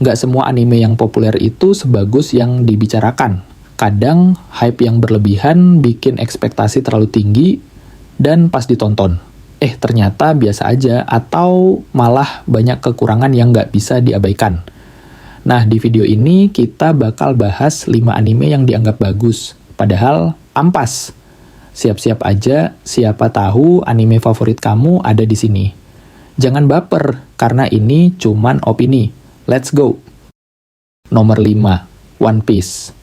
Nggak semua anime yang populer itu sebagus yang dibicarakan. Kadang, hype yang berlebihan bikin ekspektasi terlalu tinggi, dan pas ditonton, ternyata biasa aja, atau malah banyak kekurangan yang nggak bisa diabaikan. Nah, di video ini kita bakal bahas 5 anime yang dianggap bagus, padahal ampas. Siap-siap aja, siapa tahu anime favorit kamu ada di sini. Jangan baper, karena ini cuman opini. Let's go! Nomor 5, One Piece.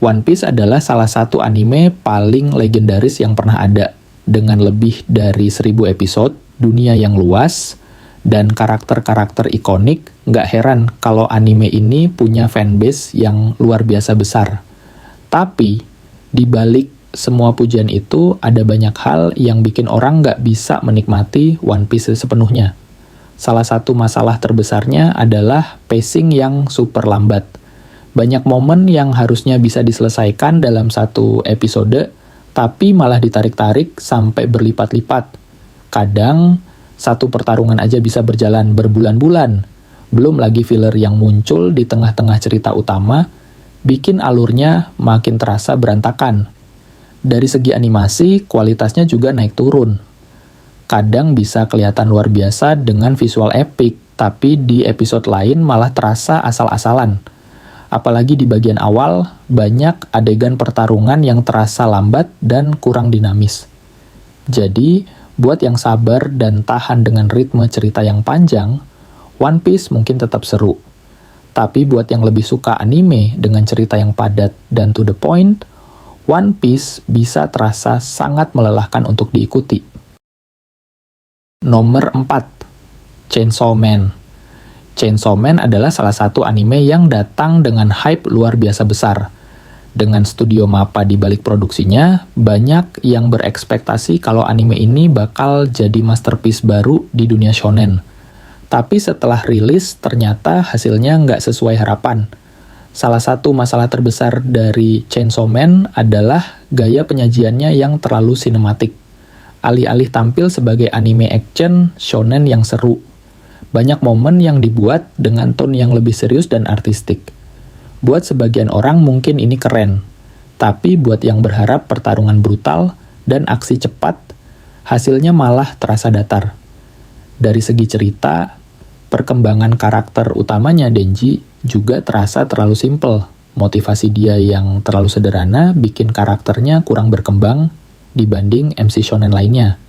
One Piece adalah salah satu anime paling legendaris yang pernah ada. Dengan lebih dari 1000 episode, dunia yang luas, dan karakter-karakter ikonik, nggak heran kalau anime ini punya fanbase yang luar biasa besar. Tapi, di balik semua pujian itu, ada banyak hal yang bikin orang nggak bisa menikmati One Piece sepenuhnya. Salah satu masalah terbesarnya adalah pacing yang super lambat. Banyak momen yang harusnya bisa diselesaikan dalam satu episode, tapi malah ditarik-tarik sampai berlipat-lipat. Kadang, satu pertarungan aja bisa berjalan berbulan-bulan. Belum lagi filler yang muncul di tengah-tengah cerita utama, bikin alurnya makin terasa berantakan. Dari segi animasi, kualitasnya juga naik turun. Kadang bisa kelihatan luar biasa dengan visual epic, tapi di episode lain malah terasa asal-asalan. Apalagi di bagian awal, banyak adegan pertarungan yang terasa lambat dan kurang dinamis. Jadi, buat yang sabar dan tahan dengan ritme cerita yang panjang, One Piece mungkin tetap seru. Tapi buat yang lebih suka anime dengan cerita yang padat dan to the point, One Piece bisa terasa sangat melelahkan untuk diikuti. Nomor 4, Chainsaw Man. Chainsaw Man adalah salah satu anime yang datang dengan hype luar biasa besar. Dengan studio MAPPA di balik produksinya, banyak yang berekspektasi kalau anime ini bakal jadi masterpiece baru di dunia shonen. Tapi setelah rilis, ternyata hasilnya nggak sesuai harapan. Salah satu masalah terbesar dari Chainsaw Man adalah gaya penyajiannya yang terlalu sinematik. Alih-alih tampil sebagai anime action shonen yang seru. Banyak momen yang dibuat dengan tone yang lebih serius dan artistik. Buat sebagian orang mungkin ini keren, tapi buat yang berharap pertarungan brutal dan aksi cepat, hasilnya malah terasa datar. Dari segi cerita, perkembangan karakter utamanya Denji juga terasa terlalu simpel. Motivasi dia yang terlalu sederhana bikin karakternya kurang berkembang dibanding MC shonen lainnya.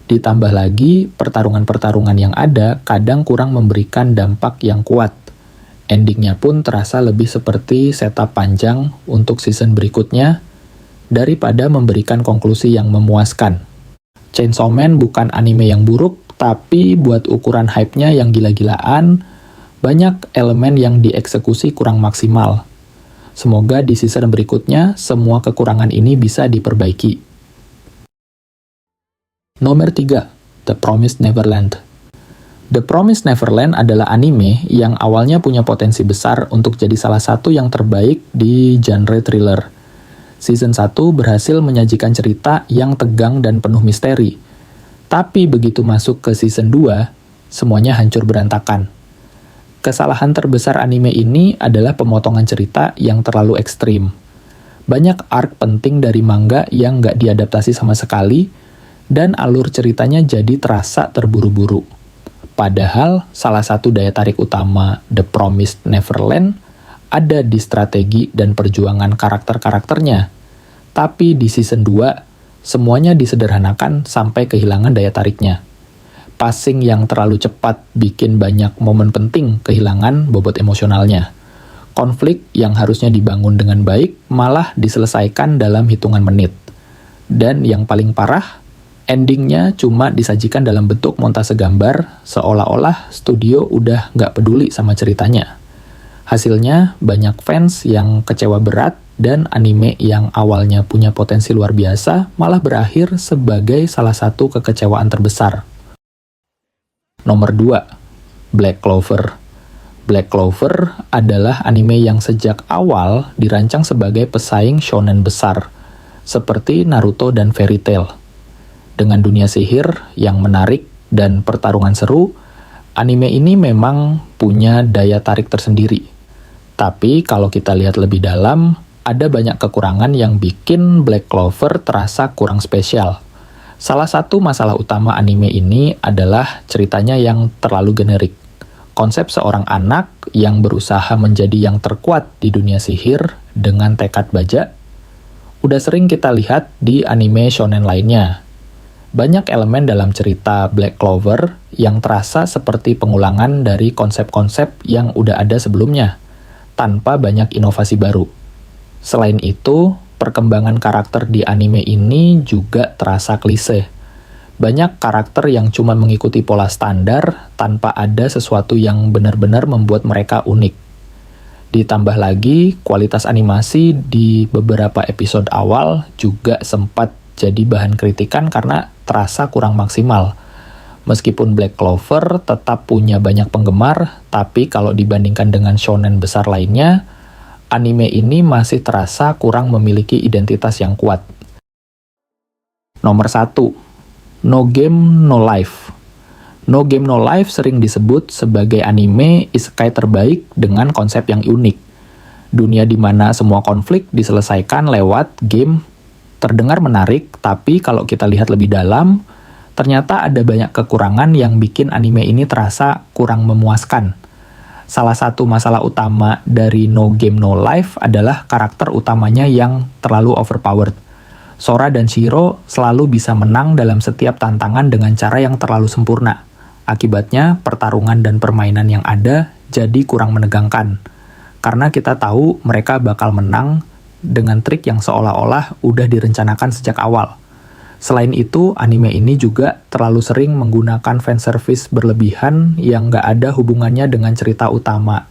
Ditambah lagi, pertarungan-pertarungan yang ada kadang kurang memberikan dampak yang kuat. Endingnya pun terasa lebih seperti setup panjang untuk season berikutnya daripada memberikan konklusi yang memuaskan. Chainsaw Man bukan anime yang buruk, tapi buat ukuran hype-nya yang gila-gilaan, banyak elemen yang dieksekusi kurang maksimal. Semoga di season berikutnya semua kekurangan ini bisa diperbaiki. Nomor 3, The Promised Neverland. The Promised Neverland adalah anime yang awalnya punya potensi besar untuk jadi salah satu yang terbaik di genre thriller. Season 1 berhasil menyajikan cerita yang tegang dan penuh misteri. Tapi begitu masuk ke season 2, semuanya hancur berantakan. Kesalahan terbesar anime ini adalah pemotongan cerita yang terlalu ekstrim. Banyak arc penting dari manga yang nggak diadaptasi sama sekali, dan alur ceritanya jadi terasa terburu-buru. Padahal, salah satu daya tarik utama The Promised Neverland ada di strategi dan perjuangan karakter-karakternya. Tapi di season 2, semuanya disederhanakan sampai kehilangan daya tariknya. Passing yang terlalu cepat bikin banyak momen penting kehilangan bobot emosionalnya. Konflik yang harusnya dibangun dengan baik malah diselesaikan dalam hitungan menit. Dan yang paling parah, endingnya cuma disajikan dalam bentuk montase gambar, seolah-olah studio udah nggak peduli sama ceritanya. Hasilnya, banyak fans yang kecewa berat, dan anime yang awalnya punya potensi luar biasa malah berakhir sebagai salah satu kekecewaan terbesar. Nomor 2, Black Clover. Black Clover adalah anime yang sejak awal dirancang sebagai pesaing shonen besar, seperti Naruto dan Fairy Tail. Dengan dunia sihir yang menarik dan pertarungan seru, Anime ini memang punya daya tarik tersendiri. Tapi kalau kita lihat lebih dalam, ada banyak kekurangan yang bikin Black Clover terasa kurang spesial. Salah satu masalah utama anime ini adalah ceritanya yang terlalu generik. Konsep seorang anak yang berusaha menjadi yang terkuat di dunia sihir dengan tekad baja, udah sering kita lihat di anime shonen lainnya. Banyak elemen dalam cerita Black Clover yang terasa seperti pengulangan dari konsep-konsep yang udah ada sebelumnya, tanpa banyak inovasi baru. Selain itu, perkembangan karakter di anime ini juga terasa klise. Banyak karakter yang cuma mengikuti pola standar tanpa ada sesuatu yang benar-benar membuat mereka unik. Ditambah lagi, kualitas animasi di beberapa episode awal juga sempat jadi bahan kritikan karena terasa kurang maksimal. Meskipun Black Clover tetap punya banyak penggemar, tapi kalau dibandingkan dengan shonen besar lainnya, anime ini masih terasa kurang memiliki identitas yang kuat. Nomor 1. No Game No Life. No Game No Life sering disebut sebagai anime isekai terbaik dengan konsep yang unik. Dunia di mana semua konflik diselesaikan lewat game terdengar menarik, tapi kalau kita lihat lebih dalam, ternyata ada banyak kekurangan yang bikin anime ini terasa kurang memuaskan. Salah satu masalah utama dari No Game No Life adalah karakter utamanya yang terlalu overpowered. Sora dan Shiro selalu bisa menang dalam setiap tantangan dengan cara yang terlalu sempurna. Akibatnya, pertarungan dan permainan yang ada jadi kurang menegangkan. Karena kita tahu mereka bakal menang dengan trik yang seolah-olah udah direncanakan sejak awal. Selain itu, anime ini juga terlalu sering menggunakan fanservice berlebihan yang nggak ada hubungannya dengan cerita utama.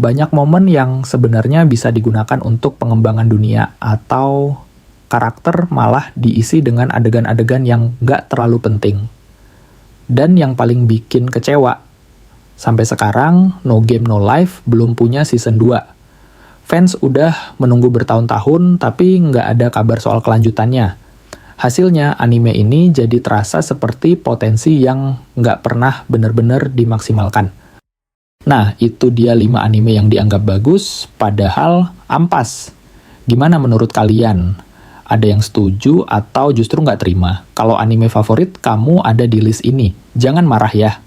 Banyak momen yang sebenarnya bisa digunakan untuk pengembangan dunia atau karakter malah diisi dengan adegan-adegan yang nggak terlalu penting. Dan yang paling bikin kecewa, sampai sekarang No Game No Life belum punya season 2. Fans udah menunggu bertahun-tahun tapi nggak ada kabar soal kelanjutannya. Hasilnya, anime ini jadi terasa seperti potensi yang nggak pernah benar-benar dimaksimalkan. Nah, itu dia 5 anime yang dianggap bagus, padahal ampas. Gimana menurut kalian? Ada yang setuju atau justru nggak terima? Kalau anime favorit kamu ada di list ini, jangan marah ya.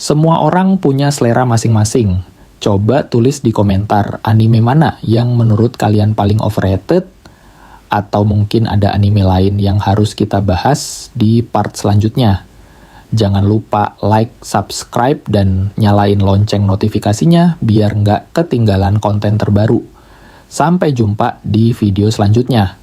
Semua orang punya selera masing-masing. Coba tulis di komentar anime mana yang menurut kalian paling overrated, atau mungkin ada anime lain yang harus kita bahas di part selanjutnya. Jangan lupa like, subscribe, dan nyalain lonceng notifikasinya biar nggak ketinggalan konten terbaru. Sampai jumpa di video selanjutnya.